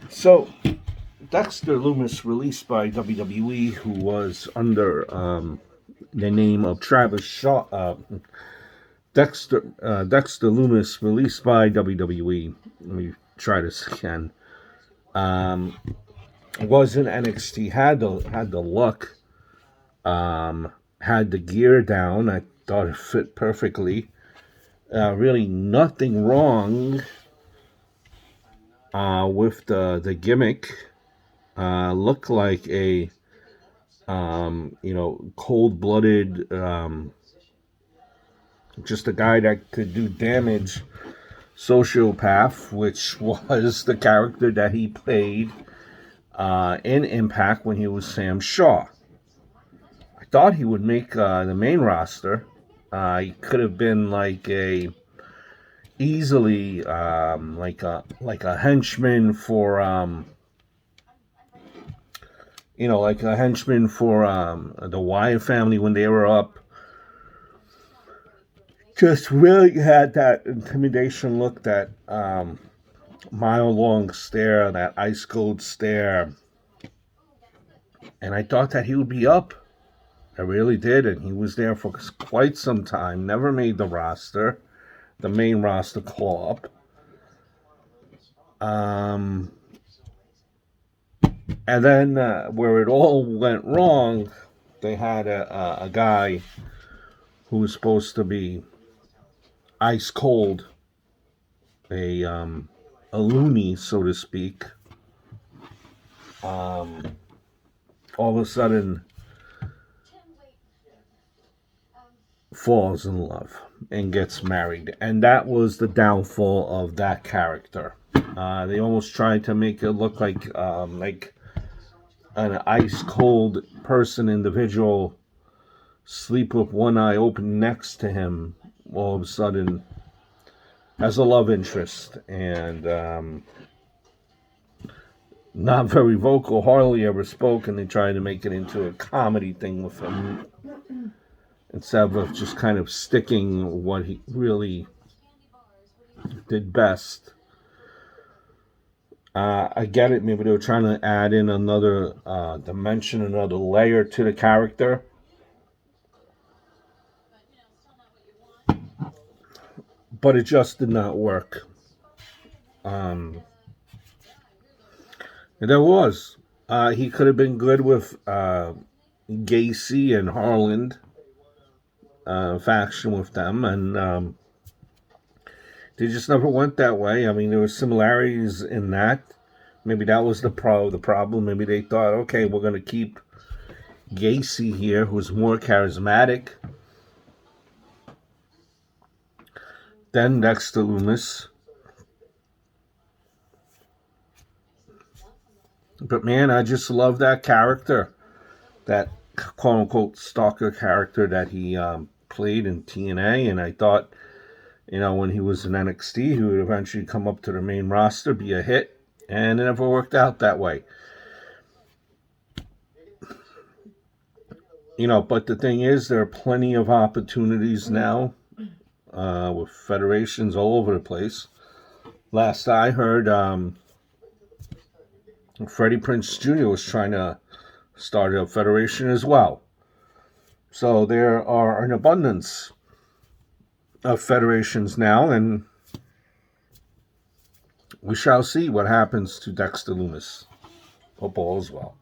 So, Dexter Loomis, released by WWE, who was under the name of Travis Shaw. Dexter Loomis, released by WWE. Let me try this again. Um, was in NXT. Had the look. Had the gear down. I thought it fit perfectly. Really, nothing wrong with the gimmick. Looked like a cold blooded, just a guy that could do damage, sociopath, which was the character that he played in Impact when he was Sam Shaw. I thought he would make the main roster. He could have been like a easily like a henchman for like a henchman for the Wyatt family when they were up. Just really had that intimidation look, that mile long stare, that ice cold stare. And I thought that he would be up. I really did. And he was there for quite some time. Never made the roster, the main roster call up. And then where it all went wrong, they had a guy who was supposed to be ice cold, a loony, so to speak. All of a sudden falls in love and gets married, and that was the downfall of that character. They almost tried to make it look like an ice cold individual, sleep with one eye open next to him, all of a sudden as a love interest, and not very vocal, hardly ever spoke, and they tried to make it into a comedy thing with him instead of just kind of sticking what he really did best. I get it. Maybe they were trying to add in another dimension, another layer to the character. But it just did not work. And there was. He could have been good with Gacy and Harland, faction with them, and they just never went that way. I mean, there were similarities in that. Maybe that was the problem. Maybe they thought, okay, we're going to keep Gacy here, who's more charismatic than Dexter Loomis. But man, I just love that character, that quote unquote stalker character that he played in TNA. And I thought, when he was in NXT, he would eventually come up to the main roster, be a hit, and it never worked out that way. But the thing is, there are plenty of opportunities now with federations all over the place. Last I heard, Freddie Prinze Jr. was trying to start a federation as well. So there are an abundance of federations now, and we shall see what happens to Dexter Loomis. Hope all is well.